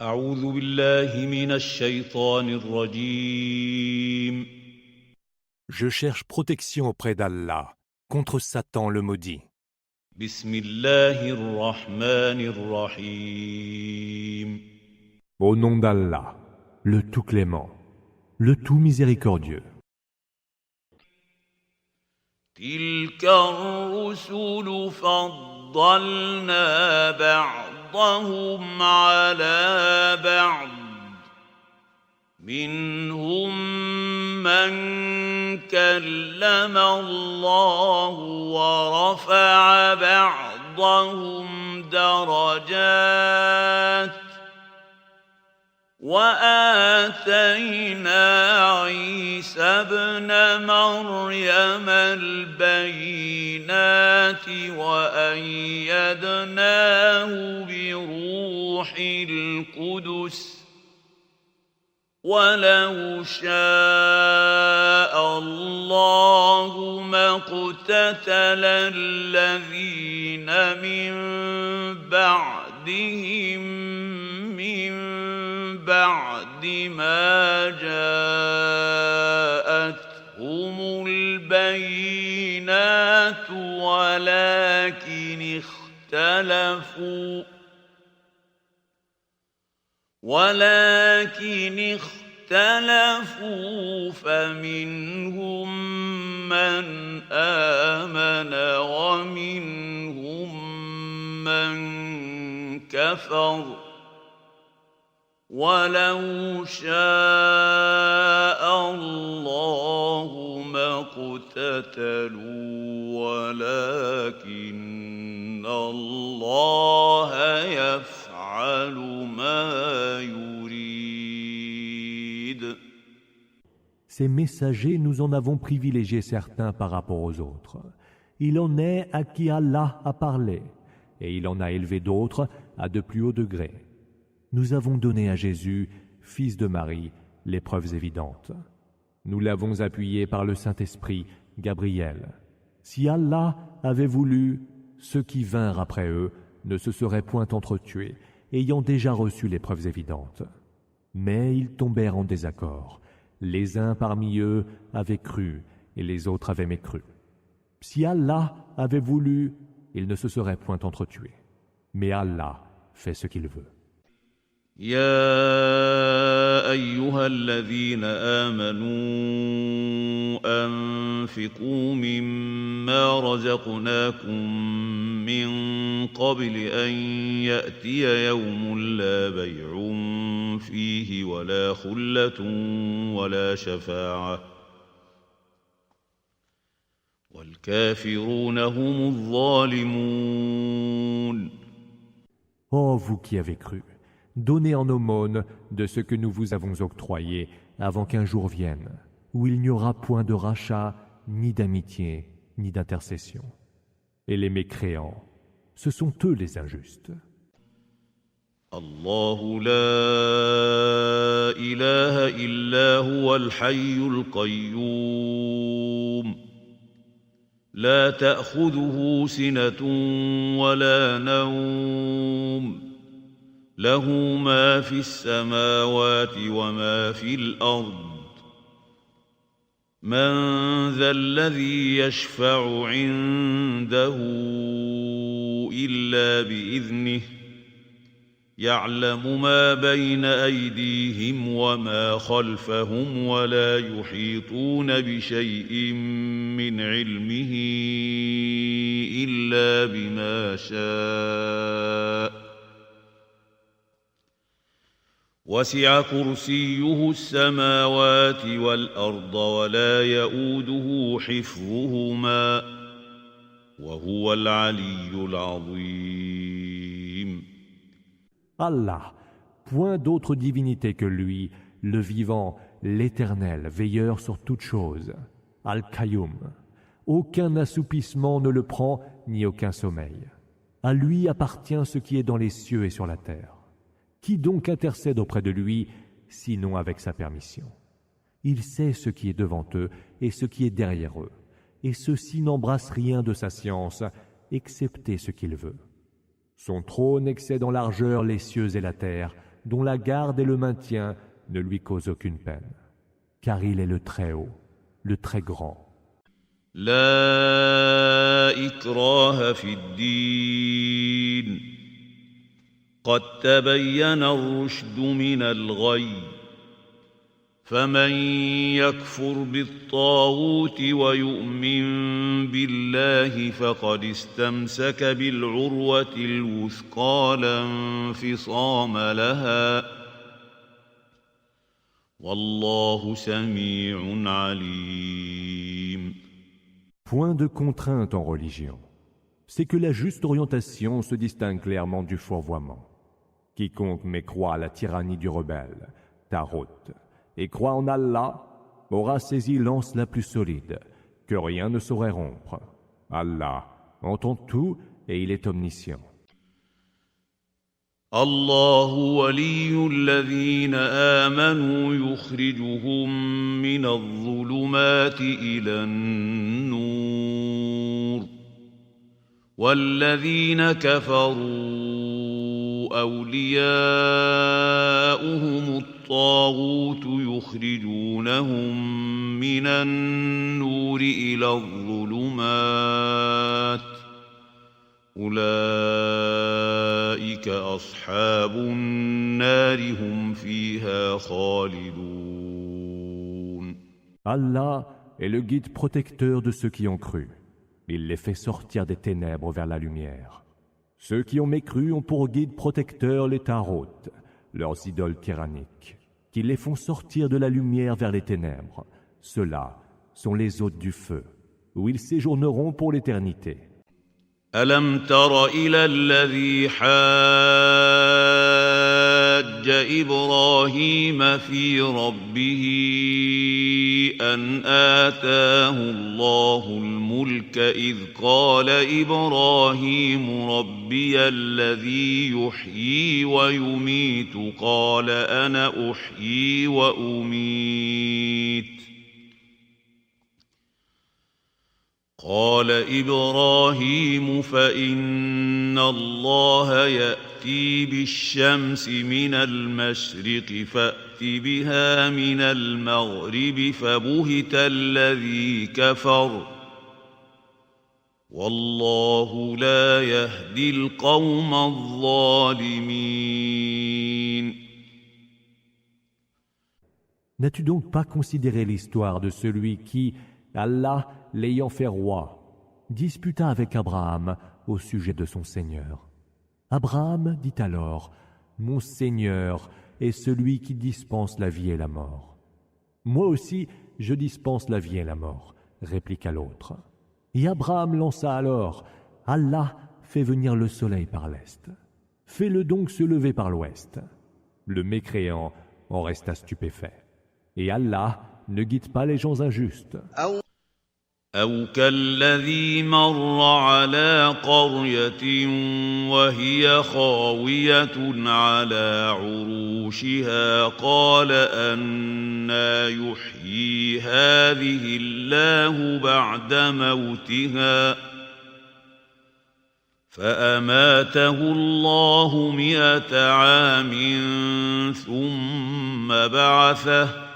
أعوذ بالله من الشيطان الرجيم. Je cherche protection auprès d'Allah contre Satan le maudit. بسم الله الرحمن الرحيم. Au nom d'Allah, le tout clément, le tout miséricordieux. تلك الرسل فضلنا بعضهم على بعض منهم من كلم الله ورفع بعضهم درجات وآتينا عيسى ابن مريم البينات وأيدناه بروح القدس ولو شاء الله ما اقتتل الذين من بعدهم من بعد ما جاءتهم البينات ولكن اختلفوا فمنهم من آمن ومنهم من كفر ولو شاء الله ما اقتتلوا ولكن الله يفعل ما يريد. Ces messagers, nous en avons privilégié certains par rapport aux autres. Il en est à qui Allah a parlé, et il en a élevé d'autres à de plus hauts degrés. Nous avons donné à Jésus, fils de Marie, les preuves évidentes. Nous l'avons appuyé par le Saint-Esprit, Gabriel. Si Allah avait voulu, ceux qui vinrent après eux ne se seraient point entretués, ayant déjà reçu les preuves évidentes. Mais ils tombèrent en désaccord. Les uns parmi eux avaient cru, et les autres avaient mécru. Si Allah avait voulu, ils ne se seraient point entretués. Mais Allah fait ce qu'il veut. يا أيها الذين آمنوا أنفقوا مما رزقناكم من قبل أن يأتي يوم لا بيع فيه ولا خلة ولا شفاعة والكافرون هم الظالمون. Ô vous qui avez cru, donnez en aumône de ce que nous vous avons octroyé avant qu'un jour vienne, où il n'y aura point de rachat, ni d'amitié, ni d'intercession. Et les mécréants, ce sont eux les injustes. الله لا إله إلا هو الحي القيوم لا تأخذه سنة ولا نوم له ما في السماوات وما في الأرض من ذا الذي يشفع عنده إلا بإذنه يعلم ما بين أيديهم وما خلفهم ولا يحيطون بشيء من علمه إلا بما شاء وسع كرسيه السماوات والأرض ولا يؤوده حفظهما وهو العلي العظيم. Allah, point d'autre divinité que lui, le vivant, l'éternel, veilleur sur toutes choses. Al-Qayyum. Aucun assoupissement ne le prend, ni aucun sommeil. À lui appartient ce qui est dans les cieux et sur la terre. Qui donc intercède auprès de lui, sinon avec sa permission? Il sait ce qui est devant eux et ce qui est derrière eux, et ceux-ci n'embrassent rien de sa science, excepté ce qu'il veut. Son trône excède en largeur les cieux et la terre, dont la garde et le maintien ne lui causent aucune peine, car il est le Très-Haut, le Très-Grand. لا إكراه في الدين قد تبين الرشد من الغي فمن يكفر بالطاغوت ويؤمن بالله فقد استمسك بالعروة الوثقى لا انفصام لها والله سميع عليم. Point de contrainte en religion. C'est que la juste orientation se distingue clairement du fourvoiement. Quiconque mécroit à la tyrannie du rebelle, Tarot, et croit en Allah, aura saisi l'anse la plus solide, que rien ne saurait rompre. Allah entend tout et il est omniscient. الله ولي الذين آمنوا يخرجهم من الظلمات إلى النور والذين كفروا أولياؤهم الطاغوت يخرجونهم من النور إلى الظلمات أولئك أصحاب النار هم فيها خالدون. Allah est le guide protecteur de ceux qui ont cru. Il les fait sortir des ténèbres vers la lumière. Ceux qui ont mécru ont pour guide protecteur les Tarot, leurs idoles tyranniques, qui les font sortir de la lumière vers les ténèbres. Ceux-là sont les hôtes du feu, où ils séjourneront pour l'éternité. ألم تر إلى الذي حاج إبراهيم في ربه أن آتاه الله الملك إذ قال إبراهيم ربي الذي يحيي ويميت قال أنا أحيي وأميت قال إبراهيم فإن الله يأتي بالشمس من المشرق فأت بها من المغرب فبهت الذي كفر والله لا يهدي القوم الظالمين. N'as-tu donc pas considéré l'histoire de celui qui, Allah l'ayant fait roi, disputa avec Abraham au sujet de son Seigneur. Abraham dit alors, « Mon Seigneur est celui qui dispense la vie et la mort. »« Moi aussi, je dispense la vie et la mort, » répliqua l'autre. Et Abraham lança alors, « Allah fait venir le soleil par l'est. Fais-le donc se lever par l'ouest. » Le mécréant en resta stupéfait. Et Allah ne guide pas les gens injustes. أو كالذي مر على قرية وهي خاوية على عروشها قال أنى يحيي هذه الله بعد موتها فأماته الله 100 عام ثم بعثه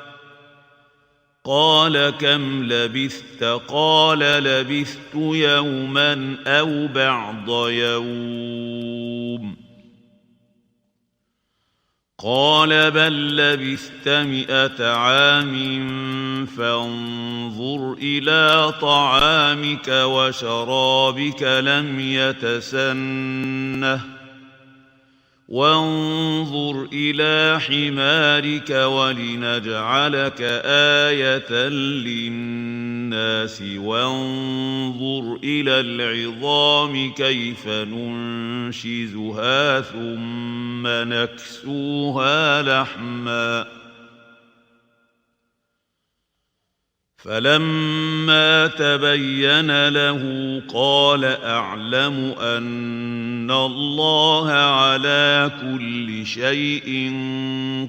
قال كم لبثت قال لبثت يوما أو بعض يوم قال بل لبثت 100 عام فانظر إلى طعامك وشرابك لم يتسنه وانظر إلى حمارك ولنجعلك آية للناس وانظر إلى العظام كيف ننشزها ثم نكسوها لحما فلما تبين له قال أعلم أن الله على كل شيء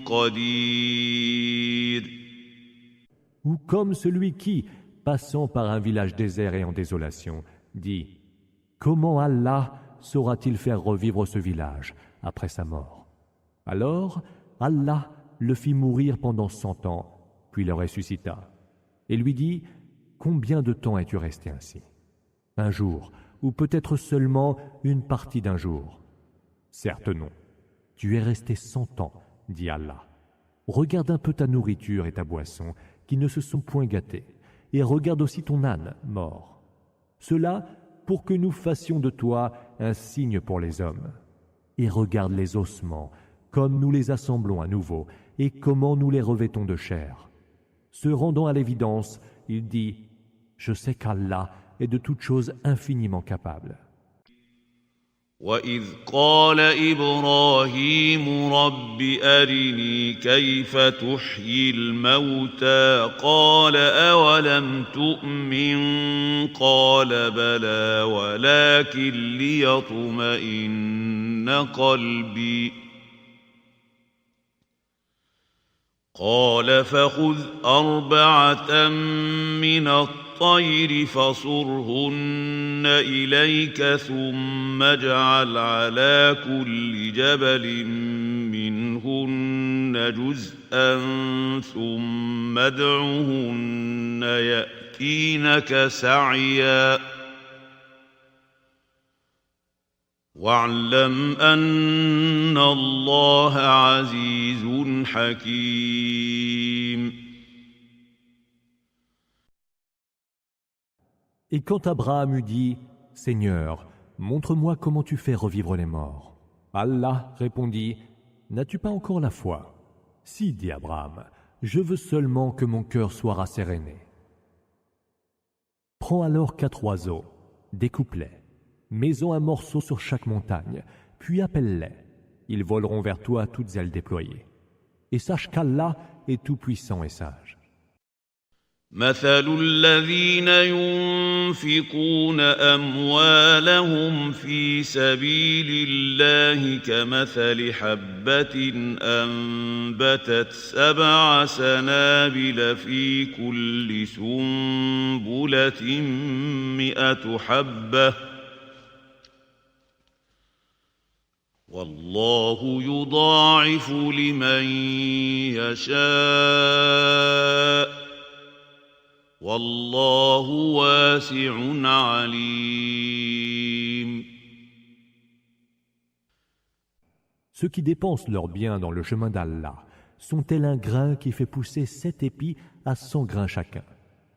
قدير. Ou comme celui qui, passant par un village désert et en désolation, dit « Comment Allah saura-t-il faire revivre ce village après sa mort ?» Alors Allah le fit mourir pendant 100 ans, puis le ressuscita, et lui dit « Combien de temps es-tu resté ainsi ? Un jour, ou peut-être seulement une partie d'un jour. Certes non, tu es resté 100 ans, dit Allah. Regarde un peu ta nourriture et ta boisson, qui ne se sont point gâtés, et regarde aussi ton âne mort. Cela pour que nous fassions de toi un signe pour les hommes. Et regarde les ossements, comme nous les assemblons à nouveau, et comment nous les revêtons de chair. Se rendant à l'évidence, il dit « Je sais qu'Allah est de toutes choses infiniment capable. » وإذ قال إبراهيم رب أرني كيف تحيي الموتى قال أولم تؤمن قال بلى ولكن ليطمئن قلبي قال فخذ أربعة من الطير فصرهن إليك ثم اجعل على كل جبل منهن جزءا ثم ادعهن يأتينك سعيا واعلم أن الله عزيز حكيم. Et quand Abraham eut dit « Seigneur, montre-moi comment tu fais revivre les morts. » Allah répondit « N'as-tu pas encore la foi ?»« Si, dit Abraham, je veux seulement que mon cœur soit rasséréné. » Prends alors 4 oiseaux, découpe-les, mets-en un morceau sur chaque montagne, puis appelle-les. Ils voleront vers toi à toutes ailes déployées. Et sache qu'Allah est tout-puissant et sage. مثل الذين ينفقون أموالهم في سبيل الله كمثل حبة أنبتت 7 سنابل في كل سنبلة 100 حبة والله يضاعف لمن يشاء والله واسع عليم. Ceux qui dépensent leurs biens dans le chemin d'Allah sont tels un grain qui fait pousser 7 épis à 100 grains chacun.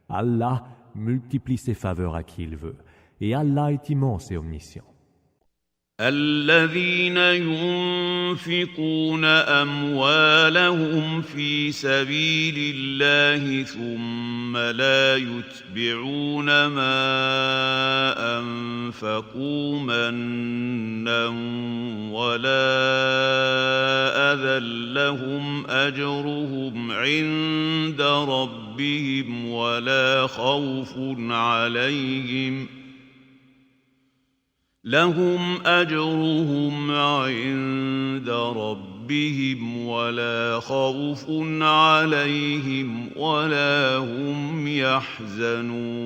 Allah multiplie ses faveurs à qui il veut, et Allah est immense et omniscient. الذين ينفقون أموالهم في سبيل الله ثم لا يتبعون ما أنفقوا منا ولا أذى لهم أجرهم عند ربهم ولا خوف عليهم لهم أجرهم عند ربهم ولا خوف عليهم ولا هم يحزنون.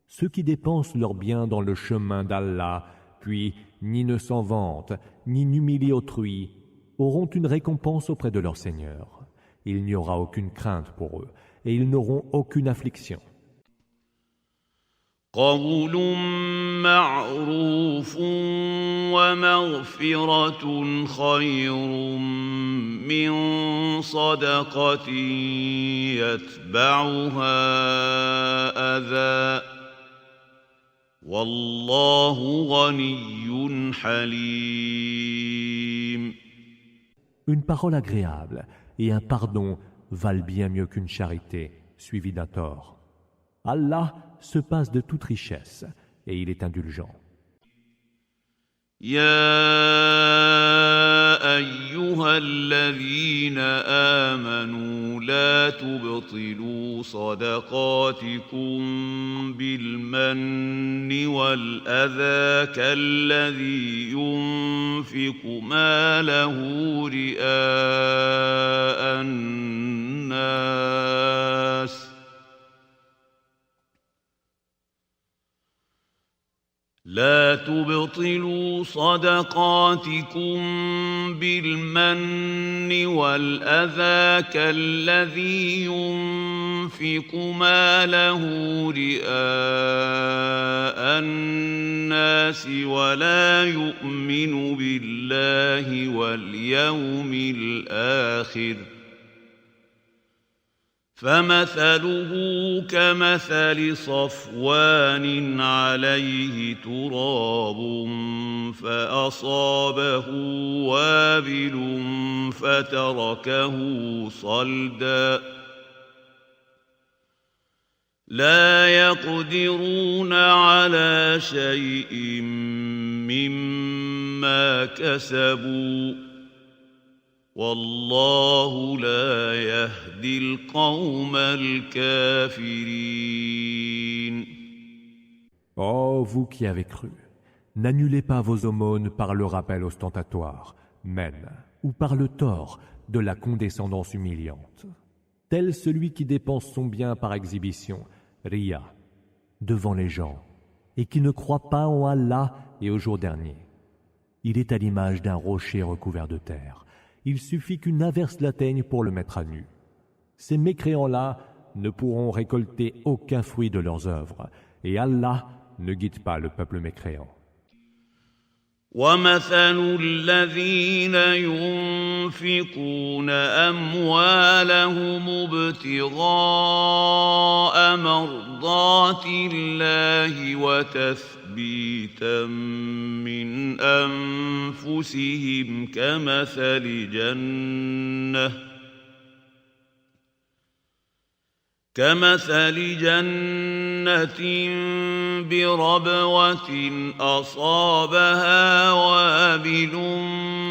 Ceux qui dépensent leurs biens dans le chemin d'Allah, puis ni ne s'en vantent, ni n'humilient autrui, auront une récompense auprès de leur Seigneur. Il n'y aura aucune crainte pour eux, et ils n'auront aucune affliction. قول معروف ومغفرة خير من صدقة يتبعها أذى والله غني حليم. Une parole agréable et un pardon valent bien mieux qu'une charité suivie d'un tort. Allah se passe de toute richesse et il est indulgent. يا أيها الذين آمنوا لا تبطلوا صدقاتكم بالمن والأذى كالذي ينفق ماله رئاء الناس لا لا تبطلوا صدقاتكم بالمن والأذى كالذي ينفق ماله رئاء الناس ولا يؤمن بالله واليوم الآخر فمثله كمثل صفوان عليه تراب فأصابه وابل فتركه صلدا لا يقدرون على شيء مما كسبوا والله لا يهدي القوم الكافرين. Ô vous qui avez cru, n'annulez pas vos aumônes par le rappel ostentatoire, men, ou par le tort de la condescendance humiliante. Tel celui qui dépense son bien par exhibition, riya, devant les gens, et qui ne croit pas en Allah et au jour dernier. Il est à l'image d'un rocher recouvert de terre. Il suffit qu'une averse l'atteigne pour le mettre à nu. Ces mécréants-là ne pourront récolter aucun fruit de leurs œuvres, et Allah ne guide pas le peuple mécréant. وَمَثَلُ الَّذِينَ يُنفِقُونَ أَمْوَالَهُمُ ابْتِغَاءَ مَرْضَاتِ اللَّهِ وَتَثْبِيتًا مِّنْ أَنفُسِهِمْ كمثل جنة بربوة أصابها وابل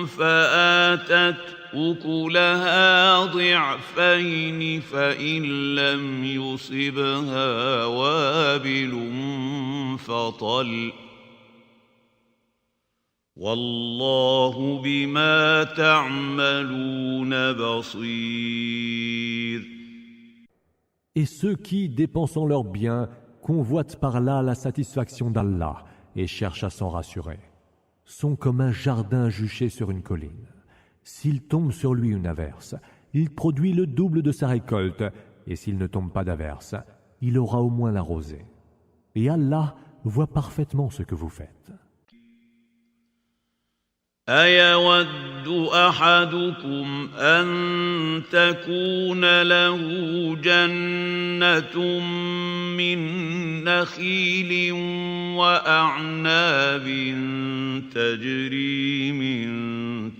فآتت أكلها ضعفين فإن لم يصبها وابل فطل والله بما تعملون بصير. Et ceux qui, dépensant leurs biens, convoitent par là la satisfaction d'Allah et cherchent à s'en rassurer, sont comme un jardin juché sur une colline. S'il tombe sur lui une averse, il produit le double de sa récolte, et s'il ne tombe pas d'averse, il aura au moins la rosée. Et Allah voit parfaitement ce que vous faites. أَيَوَدُّ أَحَدُكُمْ أَن تَكُونَ لَهُ جَنَّةٌ مِّن نَّخِيلٍ وَأَعْنَابٍ تَجْرِي مِن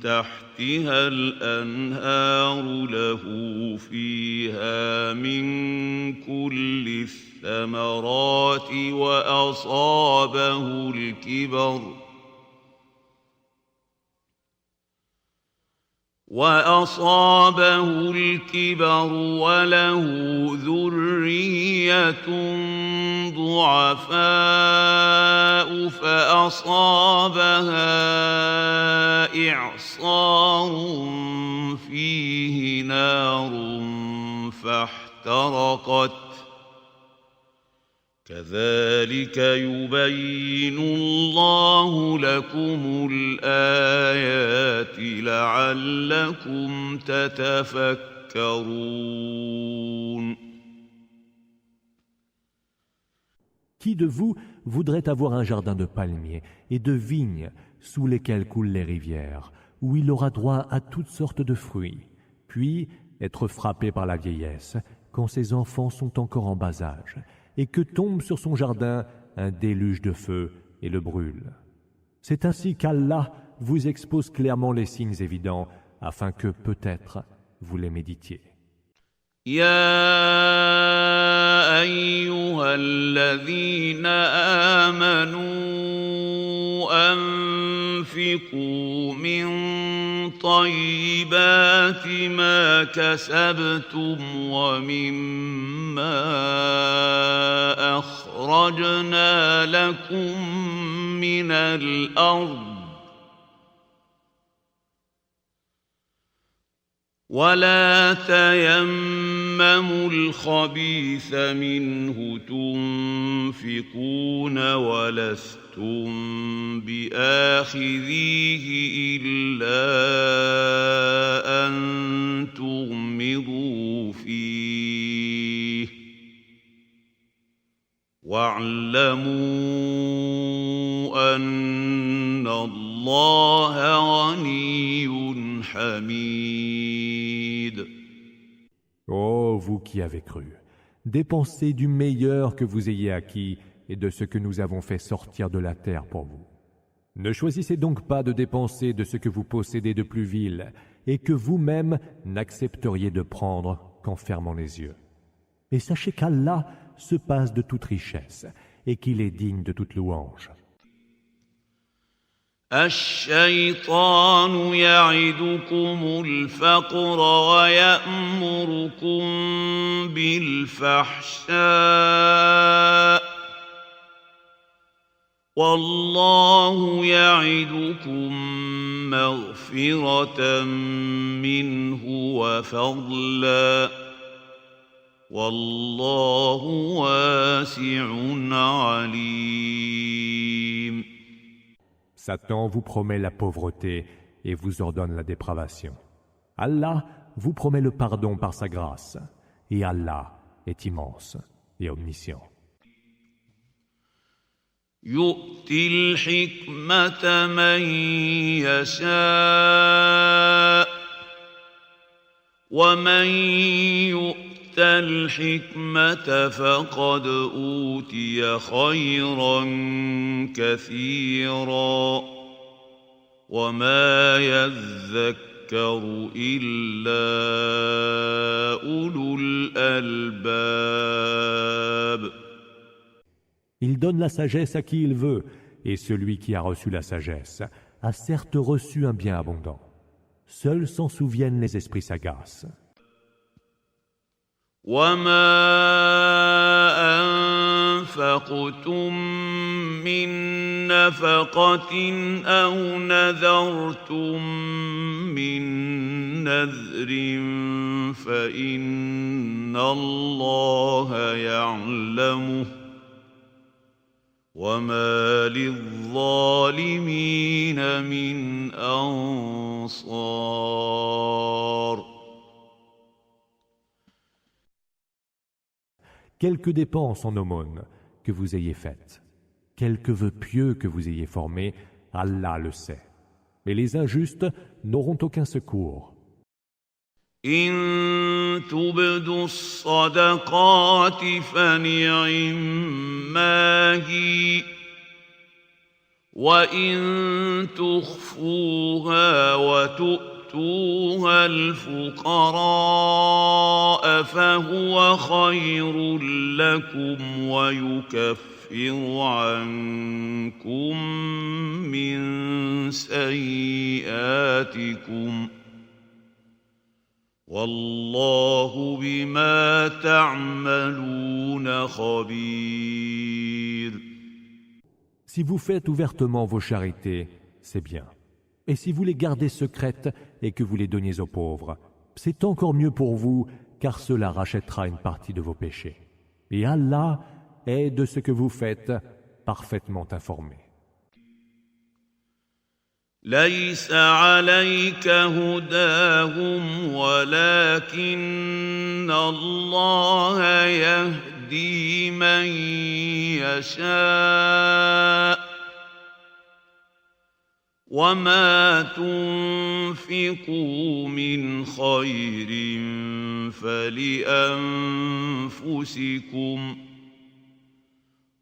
تَحْتِهَا الْأَنْهَارُ لَهُ فِيهَا مِن كُلِّ الثَّمَرَاتِ وأصابه الكبر وله ذرية ضعفاء فأصابها إعصار فيه نار فاحترقت كذلك يبين الله لكم الآيات لعلكم تتفكرون. Qui de vous voudrait avoir un jardin de palmiers et de vignes sous lesquels coulent les rivières, où il aura droit à toutes sortes de fruits, puis être frappé par la vieillesse quand ses enfants sont encore en bas âge, et que tombe sur son jardin un déluge de feu et le brûle. C'est ainsi qu'Allah vous expose clairement les signes évidents, afin que peut-être vous les méditiez. يا أيها الذين آمنوا أنفقوا من طيبات ما كسبتم ومما أخرجنا لكم من الأرض ولا تيمموا الخبيث منه تنفقون ولستم بآخذيه إلا أن تغمضوا فيه واعلموا أن الله غني حميد. Ô vous qui avez cru, dépensez du meilleur que vous ayez acquis et de ce que nous avons fait sortir de la terre pour vous. Ne choisissez donc pas de dépenser de ce que vous possédez de plus vil et que vous-même n'accepteriez de prendre qu'en fermant les yeux. Et sachez qu'Allah se passe de toute richesse et qu'il est digne de toute louange. الشيطان يعدكم الفقر ويأمركم بالفحشاء والله يعدكم مغفرة منه وفضلا والله واسع عليم. Satan vous promet la pauvreté et vous ordonne la dépravation. Allah vous promet le pardon par sa grâce, et Allah est immense et omniscient. يؤتي الحكمة من يشاء ومن يؤت الحكمة فقد أوتي خيرا كثيرا وما يذكر إلا أولو الألباب. Il donne la sagesse à qui il veut, et celui qui a reçu la sagesse a certes reçu un bien abondant. Seuls s'en souviennent les esprits sagaces. وما أنفقتم من نفقة أو نذرتم من نذر فإن الله يعلمه وما للظالمين من أنصار. Quelque dépense en aumône que vous ayez faite, quelque vœu pieux que vous ayez formé, Allah le sait. Mais les injustes n'auront aucun secours. إن تبدوا الصدقات فنعما هي وإن تخفوها وتؤتوها الفقراء فهو خير لكم ويكفر عنكم من سيئاتكم والله بما تعملون خبير. Si vous faites ouvertement vos charités, c'est bien. Et si vous les gardez secrètes et que vous les donniez aux pauvres, c'est encore mieux pour vous, car cela rachètera une partie de vos péchés. Et Allah est de ce que vous faites parfaitement informé. ليس عليك هداهم ولكن الله يهدي من يشاء وما تنفقوا من خير فلأنفسكم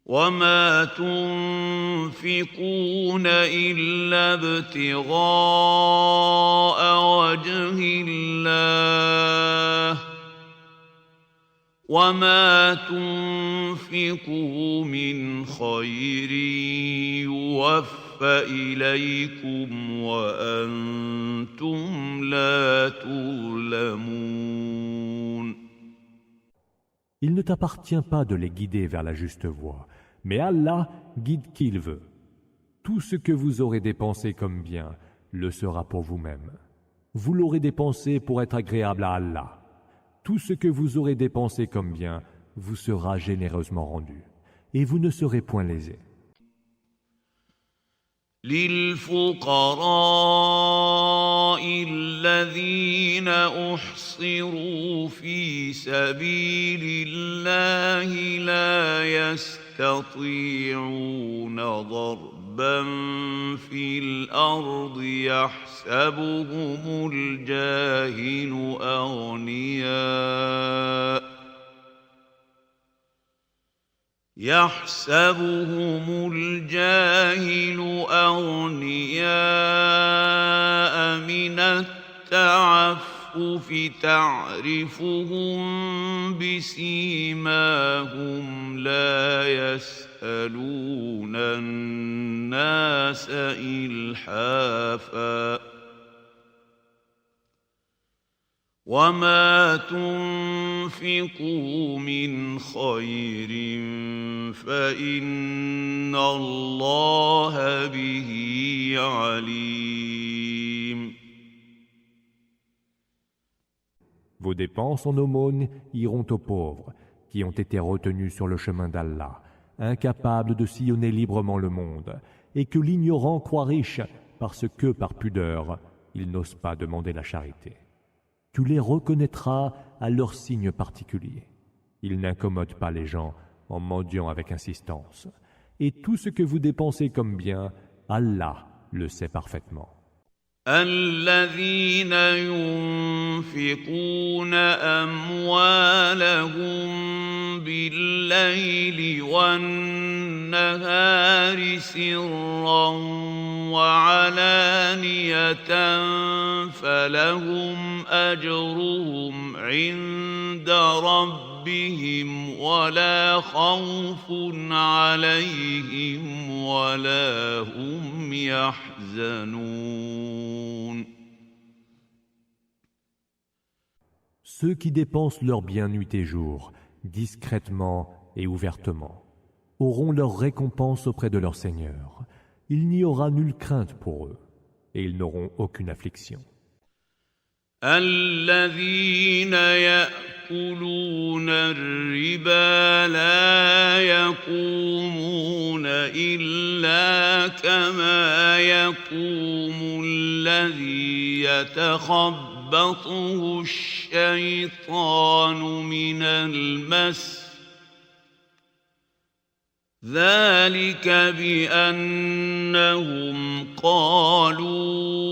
وما تنفقون إلا ابتغاء وجه الله وما تنفقوا من خير يوفى إليكم وأنتم لا تظلمون. Il ne t'appartient pas de les guider vers la juste voie, mais Allah guide qui il veut. Tout ce que vous aurez dépensé comme bien le sera pour vous-même. Vous l'aurez dépensé pour être agréable à Allah. Tout ce que vous aurez dépensé comme bien vous sera généreusement rendu, et vous ne serez point lésés. للفقراء الذين أحصروا في سبيل الله لا يستطيعون ضربا في الأرض يحسبهم الجاهل أغنياء من التعفف تعرفهم بسيماهم لا يسألون الناس إلحافا وما تنفقوا من خير فإن الله به عليم. Vos dépenses en aumône iront aux pauvres, qui ont été retenus sur le chemin d'Allah, incapables de sillonner librement le monde, et que l'ignorant croit riche, parce que, par pudeur, ils n'osent pas demander la charité. Tu les reconnaîtras à leurs signes particuliers. Ils n'incommodent pas les gens en mendiant avec insistance. Et tout ce que vous dépensez comme bien, Allah le sait parfaitement. الذين ينفقون أموالهم بالليل والنهار سرا وعلانية فلهم أجرهم عند ربهم ولا خوف عليهم ولا هم يحزنون. Ceux qui dépensent leurs biens nuit et jour, discrètement et ouvertement, auront leur récompense auprès de leur Seigneur. Il n'y aura nulle crainte pour eux, et ils n'auront aucune affliction. الذين يأكلون الربا لا يقومون إلا كما يقوم الذي يتخبطه الشيطان من المس ذلك بأنهم قالوا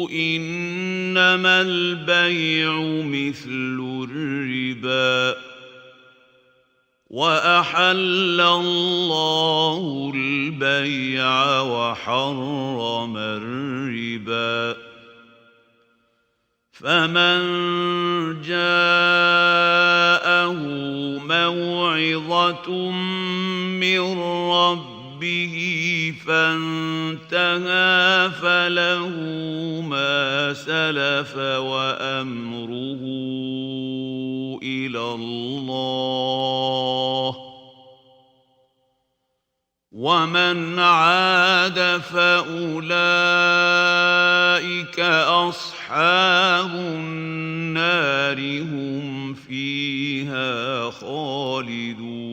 إنما البيع مثل الربا وأحل الله البيع وحرم الربا فمن جاءه موعظة من ربه فانتهى فله ما سلف وأمره إلى الله ومن عاد فأولئك أصحاب النار هم فيها خالدون.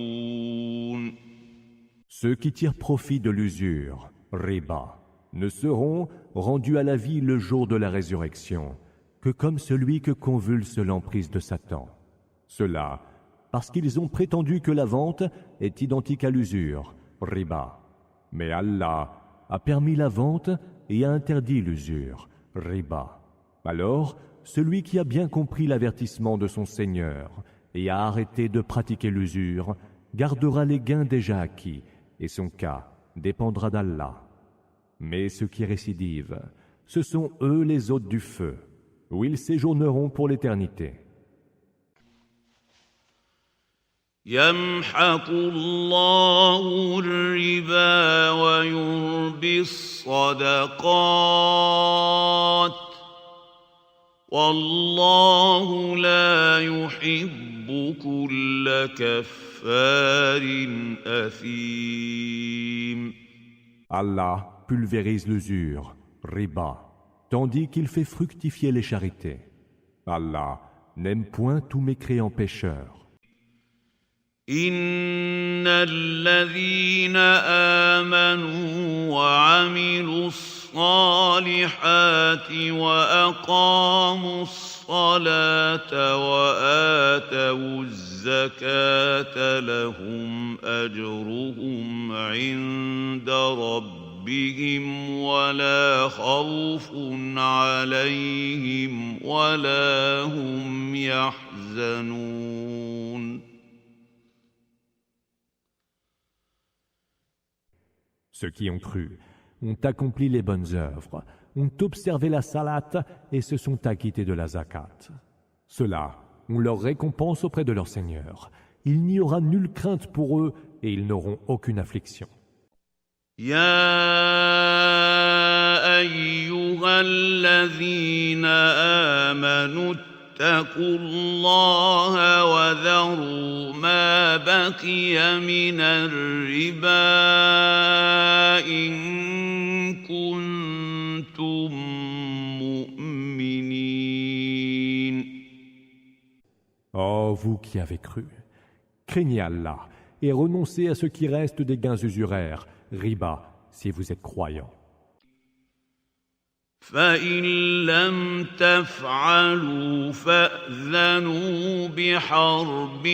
Ceux qui tirent profit de l'usure, riba, ne seront rendus à la vie le jour de la résurrection que comme celui que convulse l'emprise de Satan. Cela parce qu'ils ont prétendu que la vente est identique à l'usure, riba. Mais Allah a permis la vente et a interdit l'usure, riba. Alors, celui qui a bien compris l'avertissement de son Seigneur et a arrêté de pratiquer l'usure gardera les gains déjà acquis et son cas dépendra d'Allah. Mais ceux qui récidivent, ce sont eux les hôtes du feu, où ils séjourneront pour l'éternité. يمحق الله الربا ويربي الصدقات والله لا يحب كل كفار أثيم. Allah pulvérise l'usure, riba, tandis qu'il fait fructifier les charités. Allah n'aime point tous mécréants pécheurs. إن الذين آمنوا وعملوا الصالحات وأقاموا الصلاة وآتوا الزكاة لهم أجرهم عند ربهم ولا خوف عليهم ولا هم يحزنون. Ceux qui ont cru ont accompli les bonnes œuvres, ont observé la salat et se sont acquittés de la zakat. Ceux-là ont leur récompense auprès de leur Seigneur. Il n'y aura nulle crainte pour eux et ils n'auront aucune affliction. يا أيها الذين آمنوا اتقوا الله وذروا ما بقي من الربا إن كنتم مؤمنين. Ô vous qui avez cru, craignez Allah et renoncez à ce qui reste des gains usuraires, riba, si vous êtes croyants. فإن لم تفعلوا فأذنوا بحرب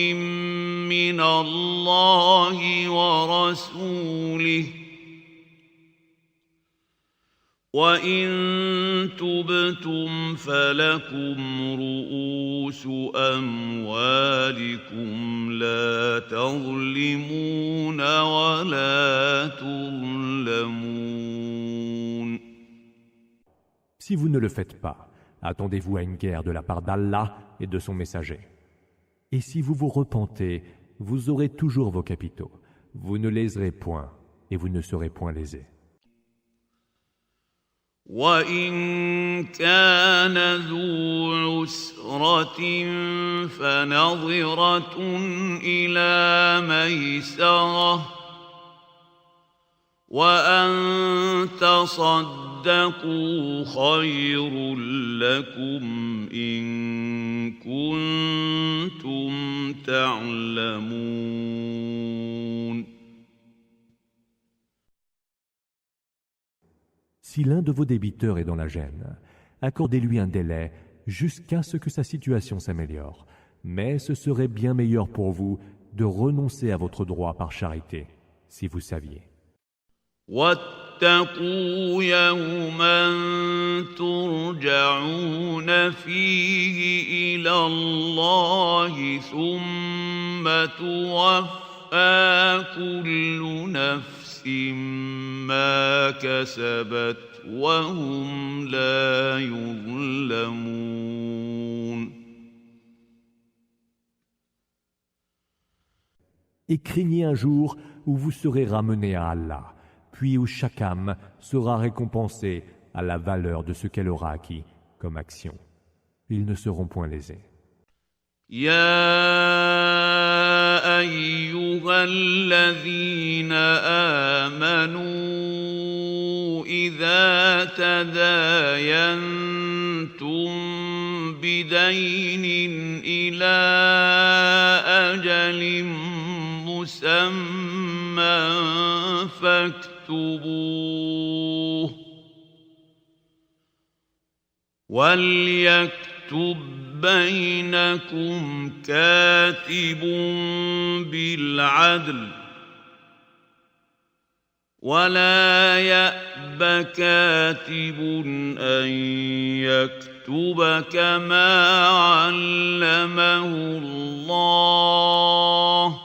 من الله ورسوله وإن تبتم فلكم رؤوس أموالكم لا تظلمون ولا تظلمون. Si vous ne le faites pas, attendez-vous à une guerre de la part d'Allah et de son messager. Et si vous vous repentez, vous aurez toujours vos capitaux. Vous ne léserez point et vous ne serez point lésés. وَإِن كَانَ ذُو عُسْرَةٍ فَنَظِرَةٌ إِلَىٰ مَيْسَرَةٍ وَأَن تَصَدَّقُوا خَيْرٌ لَّكُمْ إِن كُنتُمْ تَعْلَمُونَ. Si l'un de vos débiteurs est dans la gêne, accordez-lui un délai jusqu'à ce que sa situation s'améliore. Mais ce serait bien meilleur pour vous de renoncer à votre droit par charité, si vous saviez. واتقوا يوما ترجعون فيه إلى الله ثم توفى كل نفس ما كسبت وهم لا يظلمون. Et craignez un jour où vous serez ramenés à Allah, puis où chaque âme sera récompensée à la valeur de ce qu'elle aura acquis comme action. Ils ne seront point lésés. يا أيها الذين آمنوا إذا تداينتم بدين إلى أجل مسمى فاكتبوه وليكتب بينكم كاتب بالعدل ولا يأب كاتب أن يكتب كما علمه الله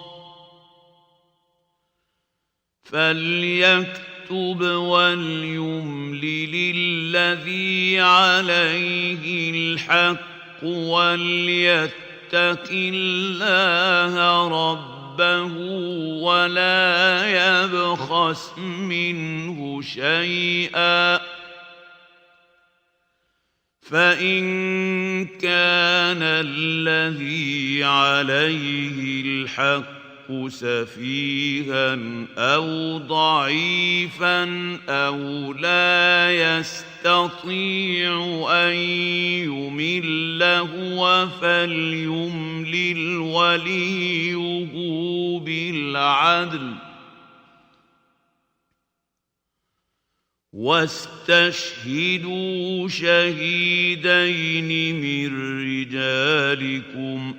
فليكتب وليملل الذي عليه الحق وليتق الله ربه ولا يبخس منه شيئا فإن كان الذي عليه الحق سفيها أو ضعيفا أو لا يستطيع أن يمل هو فليملل وليه بالعدل واستشهدوا شهيدين من رجالكم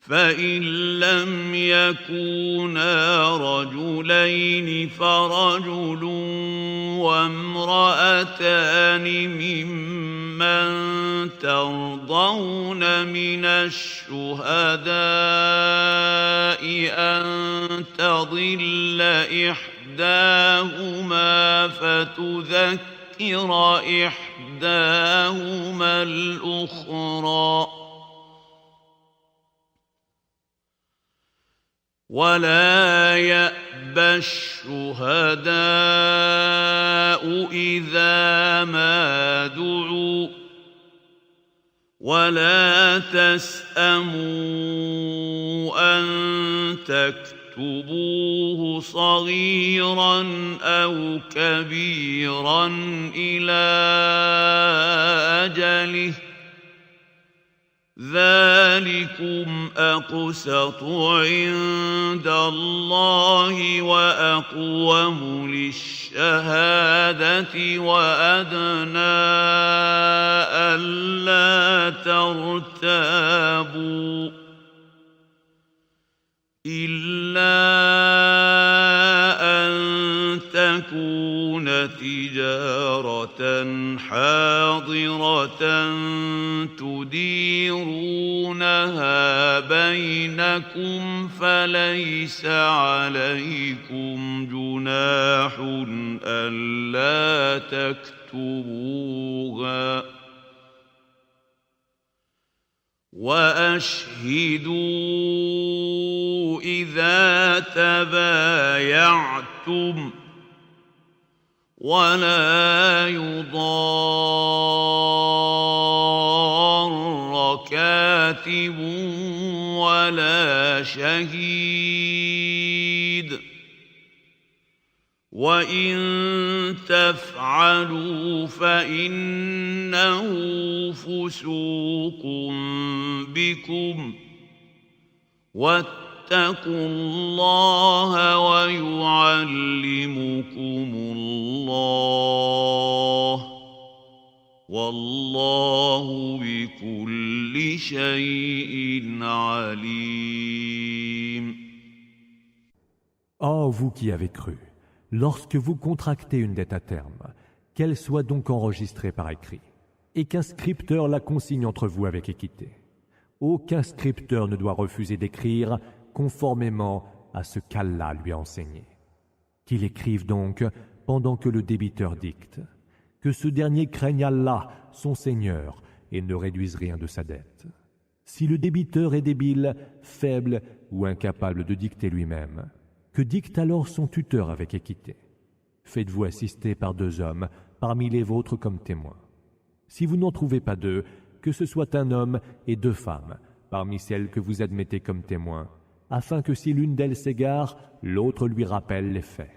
فإن لم يكونا رجلين فرجل وامرأتان ممن ترضون من الشهداء أن تضل إحداهما فتذكر إحداهما الأخرى ولا يأبى الشهداء إذا ما دعوا ولا تسأموا أن تكتبوه صغيرا أو كبيرا إلى أجله ذلكم أقسط عند الله وأقوم للشهادة وأدنى ألا ترتابوا إلا أن تكون تجارة حاضرة تديرونها بينكم فليس عليكم جناح ألا تكتبوها وأشهدوا إذا تبايعتم ولا يضار كاتب ولا شهيد وإن تفعلوا فإنه فسوق بكم واتقوا الله ويعلمكم الله والله بكل شيء عليم. Ô vous qui avez cru, lorsque vous contractez une dette à terme, qu'elle soit donc enregistrée par écrit, et qu'un scripteur la consigne entre vous avec équité. Aucun scripteur ne doit refuser d'écrire conformément à ce qu'Allah lui a enseigné. Qu'il écrive donc pendant que le débiteur dicte, que ce dernier craigne Allah, son Seigneur, et ne réduise rien de sa dette. Si le débiteur est débile, faible ou incapable de dicter lui-même, que dicte alors son tuteur avec équité. Faites-vous assister par 2 hommes parmi les vôtres comme témoins. Si vous n'en trouvez pas 2, que ce soit un homme et 2 femmes parmi celles que vous admettez comme témoins, afin que si l'une d'elles s'égare, l'autre lui rappelle les faits.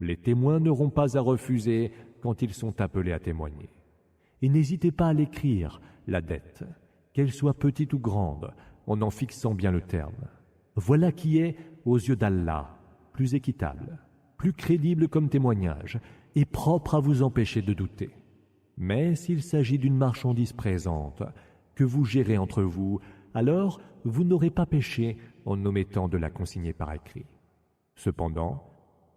Les témoins n'auront pas à refuser quand ils sont appelés à témoigner. Et n'hésitez pas à l'écrire, la dette, qu'elle soit petite ou grande, en fixant bien le terme. Voilà qui est, aux yeux d'Allah, plus équitable, plus crédible comme témoignage, et propre à vous empêcher de douter. Mais s'il s'agit d'une marchandise présente, que vous gérez entre vous, alors vous n'aurez pas péché en omettant de la consigner par écrit. Cependant,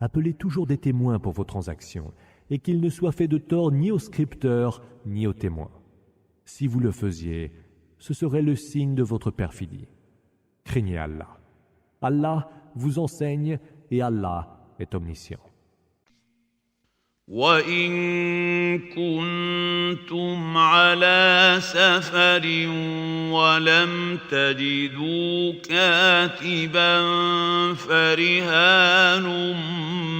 appelez toujours des témoins pour vos transactions, et qu'il ne soit fait de tort ni au scripteur ni aux témoins. Si vous le faisiez, ce serait le signe de votre perfidie. Craignez Allah. Allah vous enseigne et Allah est omniscient. وَإِن كُنتُمْ عَلَى سَفَرٍ وَلَمْ تَجِدُوا كَاتِبًا فَرِهَانٌ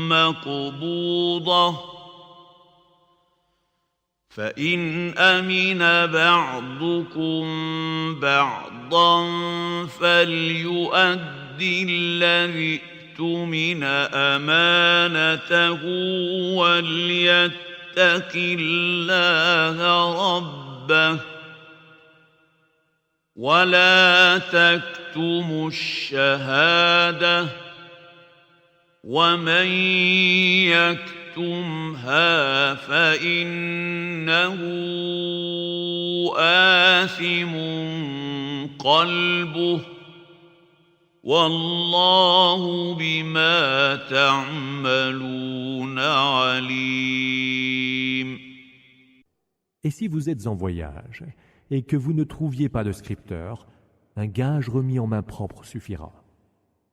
مَّقْبُوضَةٌ فإن أمن بعضكم بعضا فليؤد الذي اؤتمن أمانته وليتق الله ربه ولا تكتموا الشهادة ومن يكتمها فإنه آثم قلبه والله بما تعملون عليم. Et si vous êtes en voyage et que vous ne trouviez pas de scripteur, un gage remis en main propre suffira.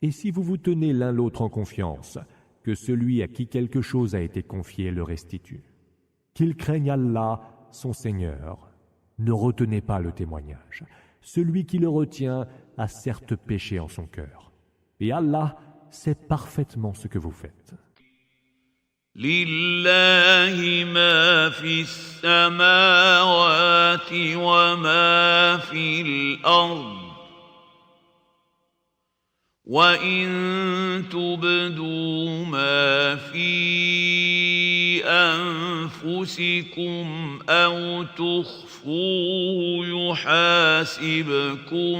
Et si vous vous tenez l'un l'autre en confiance, que celui à qui quelque chose a été confié le restitue. Qu'il craigne Allah, son Seigneur. Ne retenez pas le témoignage. Celui qui le retient a certes péché en son cœur. Et Allah sait parfaitement ce que vous faites. لله ما في السماوات وما في الأرض وإن تبدوا ما في أنفسكم أو تخفوه يحاسبكم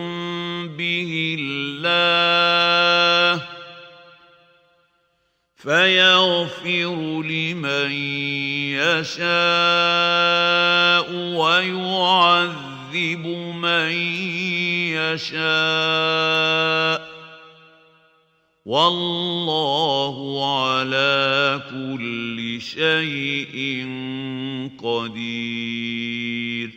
به الله فيغفر لمن يشاء ويعذب من يشاء والله على كل شيء قدير.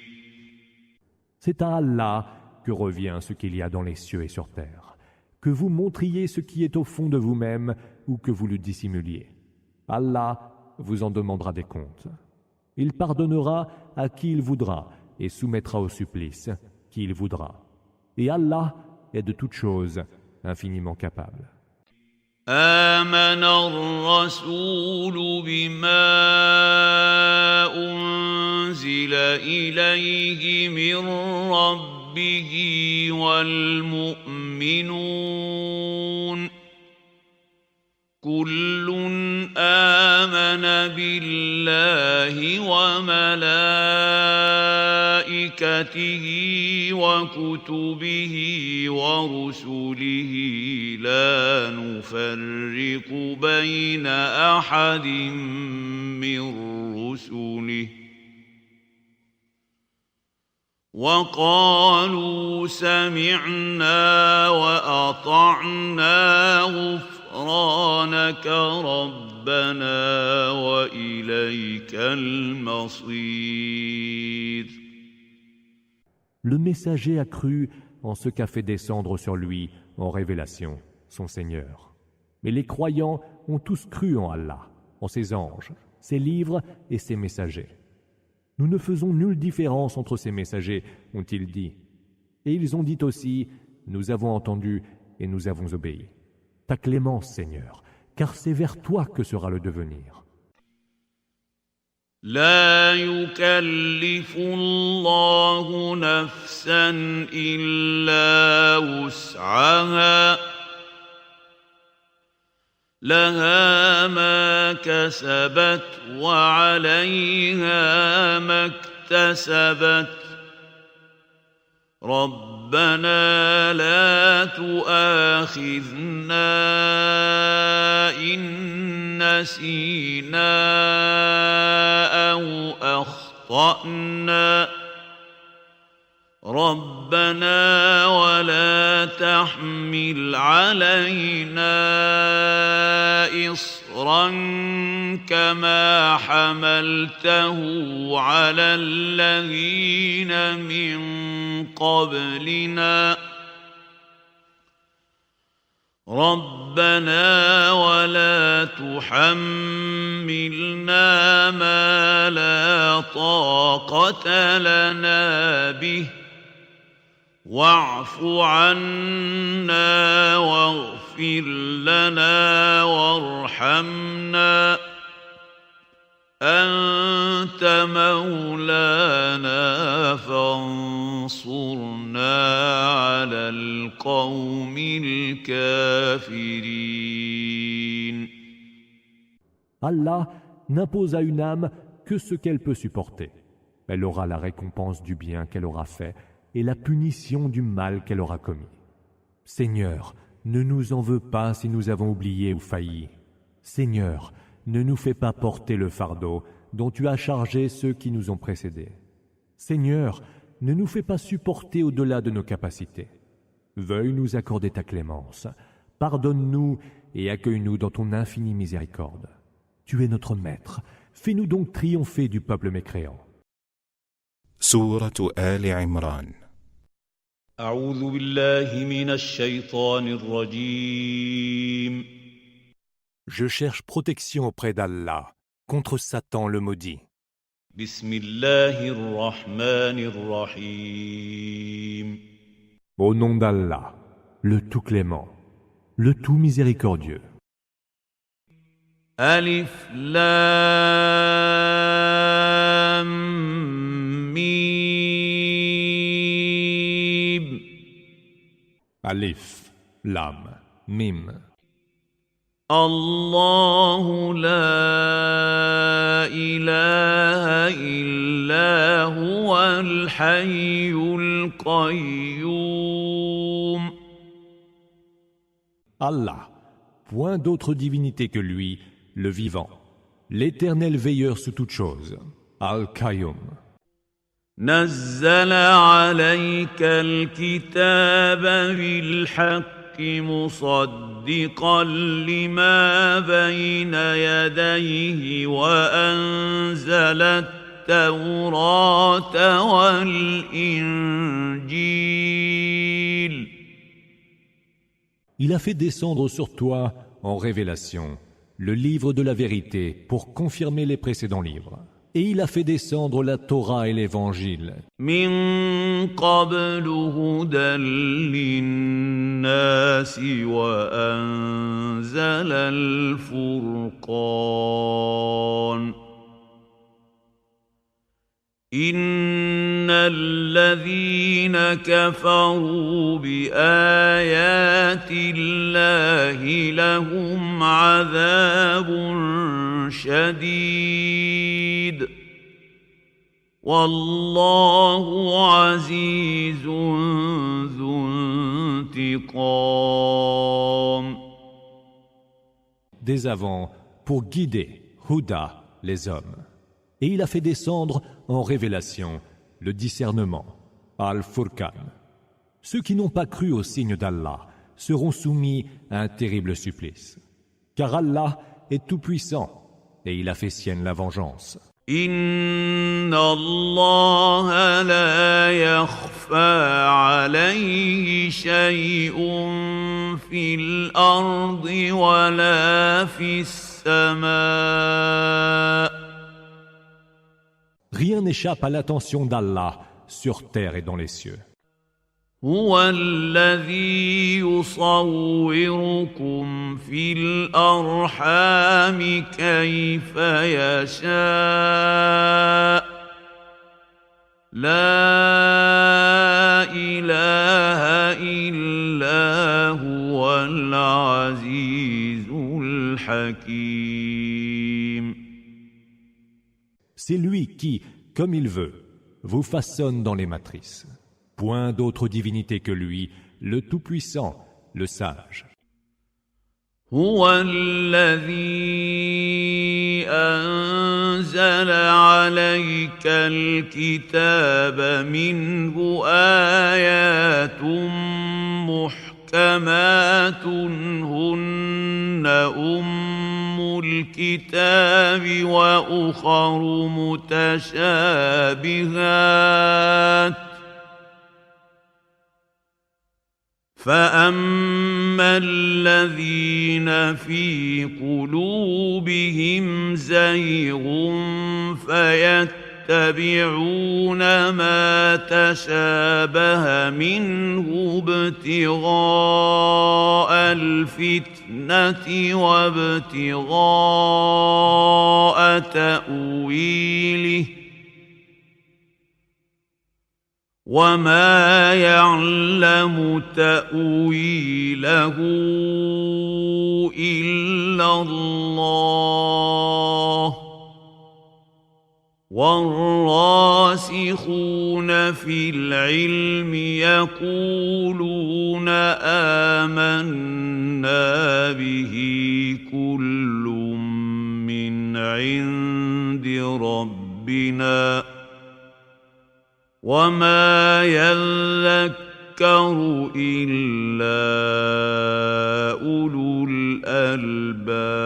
C'est à Allah que revient ce qu'il y a dans les cieux et sur terre, que vous montriez ce qui est au fond de vous-même ou que vous le dissimuliez. Allah vous en demandera des comptes. Il pardonnera à qui il voudra et soumettra au supplice qui il voudra. Et Allah est de toutes choses infiniment capable. آمن الرسول بما أنزل إليه من ربه والمؤمنون كل آمن بالله وملائكته وكتبه ورسله لا نفرق بين أحد من رسله وقالوا سمعنا وأطعنا غفرانك ربنا وإليك المصير. Le messager a cru en ce qu'a fait descendre sur lui en révélation son Seigneur. Mais les croyants ont tous cru en Allah, en ses anges, ses livres et ses messagers. Nous ne faisons nulle différence entre ces messagers, ont-ils dit. Et ils ont dit aussi, nous avons entendu et nous avons obéi. Ta clémence, Seigneur, car c'est vers toi que sera le devenir. لا يكلف الله نفسا إلا وسعها لها ما كسبت وعليها ما اكتسبت ربنا لا تؤاخذنا إن نسينا أو أخطأنا ربنا ولا تحمل علينا إصرا كما حملته على الذين من قبلنا ربنا ولا تحملنا ما لا طاقة لنا به واعف عنا واغفر لنا وارحمنا أنت مولانا فانصرنا على القوم الكافرين. Allah n'impose à une âme que ce qu'elle peut supporter. Elle aura la récompense du bien qu'elle aura fait et la punition du mal qu'elle aura commis. Seigneur, ne nous en veux pas si nous avons oublié ou failli. Seigneur, ne nous fais pas porter le fardeau dont tu as chargé ceux qui nous ont précédés. Seigneur, ne nous fais pas supporter au-delà de nos capacités. Veuille nous accorder ta clémence. Pardonne-nous et accueille-nous dans ton infinie miséricorde. Tu es notre maître. Fais-nous donc triompher du peuple mécréant. سورة آل عمران. أعوذ بالله من الشيطان الرجيم. Je cherche protection auprès d'Allah contre Satan le maudit. بسم الله الرحمن الرحيم. Au nom d'Allah, le tout clément, le tout miséricordieux. ألف لام ميم. Alif, Lam, Mim. الله لا إله إلا هو الحي القيوم. Allah, point d'autre divinité que lui, le vivant, l'éternel veilleur sous toutes choses, Al-Qayyum. نزل عليك الكتاب بالحق مصدقا لما بين يديه وأنزل التوراة والإنجيل. Il a fait descendre sur toi, en révélation, le livre de la vérité pour confirmer les précédents livres. Et il a fait descendre la Torah et l'Évangile. من قبل هدى للناس وأنزل الفرقان. إن الذين كفروا بآيات الله لهم عذاب شديد والله عزيز ذو انتقام. Dès avant, pour guider, Huda, les hommes. Et il a fait descendre en révélation le discernement, Al-Furqan. Ceux qui n'ont pas cru au signe d'Allah seront soumis à un terrible supplice. Car Allah est tout-puissant et il a fait sienne la vengeance. Inna Allah la yakhfa alayhi shay'un fil ardi wa la fis sama'. Rien n'échappe à l'attention d'Allah sur terre et dans les cieux. هو الذي يصوركم في الأرحام كيف يشاء لا إله إلا هو العزيز الحكيم. C'est lui qui, comme il veut, vous façonne dans les matrices. Point d'autre divinité que lui, le Tout-Puissant, le Sage. هو الذي أنزل عليك الكتاب منه آيات محكمات هن أم الكتاب وأخر متشابهات فأما الذين في قلوبهم زيغ فيتبعون يتبعون ما تشابه منه ابتغاء الفتنة وابتغاء تأويله وما يعلم تأويله إلا الله والراسخون في العلم يقولون آمنا به كل من عند ربنا وما يذكر إلا أولو الألباب.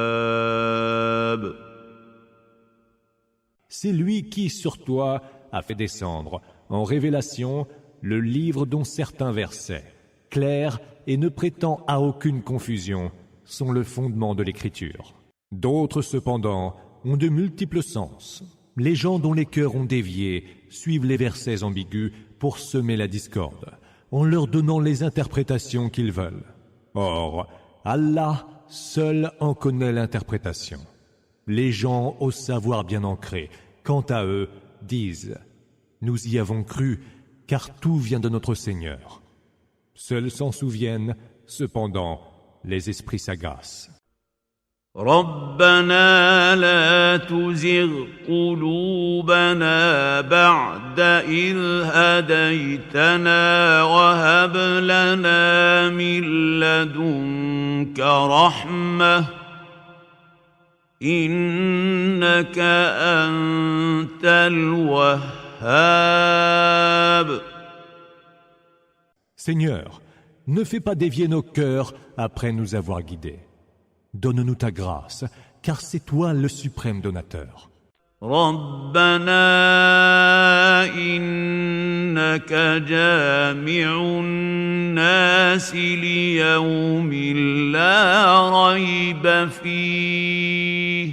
C'est lui qui, sur toi, a fait descendre, en révélation, le livre dont certains versets, clairs et ne prêtant à aucune confusion, sont le fondement de l'écriture. D'autres, cependant, ont de multiples sens. Les gens dont les cœurs ont dévié suivent les versets ambigus pour semer la discorde, en leur donnant les interprétations qu'ils veulent. Or, Allah seul en connaît l'interprétation. Les gens au savoir bien ancré, quant à eux, disent « Nous y avons cru, car tout vient de notre Seigneur. » Seuls s'en souviennent, cependant, les esprits sagaces. ربنا لا تزغ قلوبنا بعد إذ هديتنا وهب لنا من لدنك رحمة إنك أنت الوهاب. Seigneur, ne fais pas dévier nos cœurs après nous avoir guidés. Donne-nous ta grâce, car c'est toi le suprême donateur. ربنا إنك جامع الناس ليوم لا ريب فيه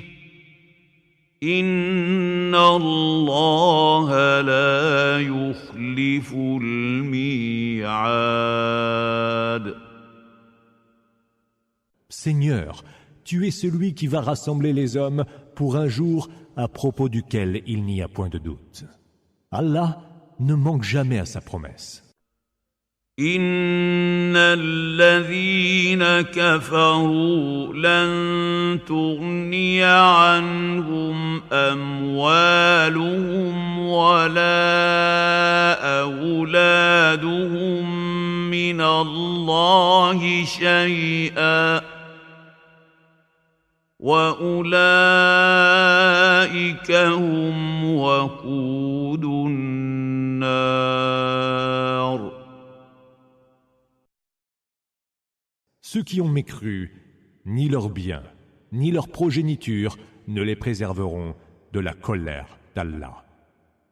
إن الله لا يخلف الميعاد. Seigneur, tu es celui qui va rassembler les hommes pour un jour à propos duquel il n'y a point de doute. Allah ne manque jamais à sa promesse. إن الذين كفروا لن تغني عنهم أموالهم ولا أولادهم من الله شيئا وأولئك هم وقود النار. Ceux qui ont mécru, ni leurs biens, ni leur progéniture ne les préserveront de la colère d'Allah.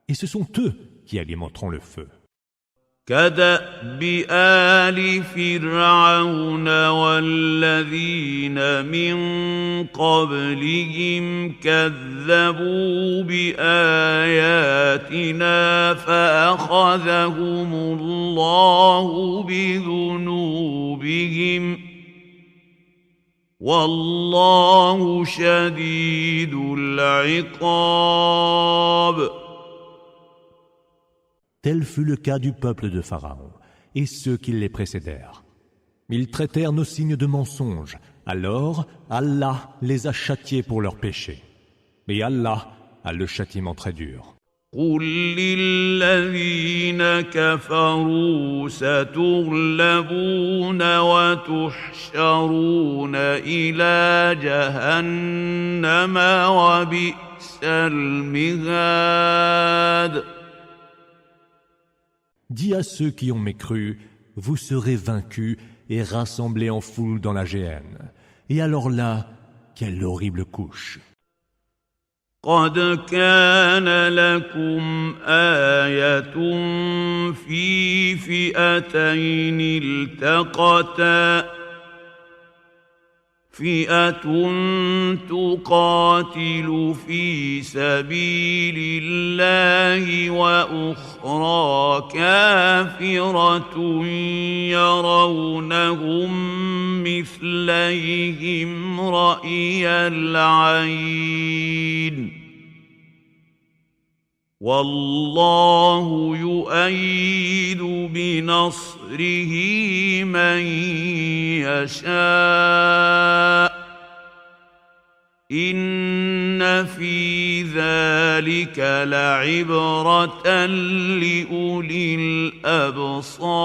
Et ce sont eux qui alimenteront le feu. كدأب آل فرعون والذين من قبلهم كذبوا بآياتنا فأخذهم الله بذنوبهم والله شديد العقاب. Tel fut le cas du peuple de Pharaon et ceux qui les précédèrent. Ils traitèrent nos signes de mensonges, alors Allah les a châtiés pour leurs péchés. Et Allah a le châtiment très dur. قل للذين كفروا ستغلبون وتحشرون إلى جهنم وبئس المهاد. Dis à ceux qui ont mécru, vous serez vaincus et rassemblés en foule dans la géhenne. Et alors là, quelle horrible couche! قد كان لكم آية في فئتين التقتا فئة تقاتل في سبيل الله وأخرى كافرة يرونهم مثليهم رأي العين والله يؤيد بنصره من يشاء إن في ذلك لعبرة لأولي الأبصار.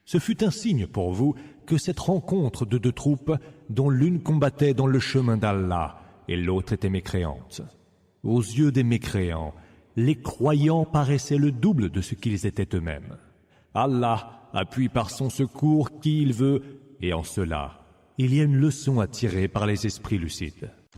Ce fut un signe pour vous que cette rencontre de deux troupes dont l'une combattait dans le chemin d'Allah et l'autre était mécréante. Aux yeux des mécréants, les croyants paraissaient le double de ce qu'ils étaient eux-mêmes. Allah appuie par son secours qui il veut, et en cela, il y a une leçon à tirer par les esprits lucides.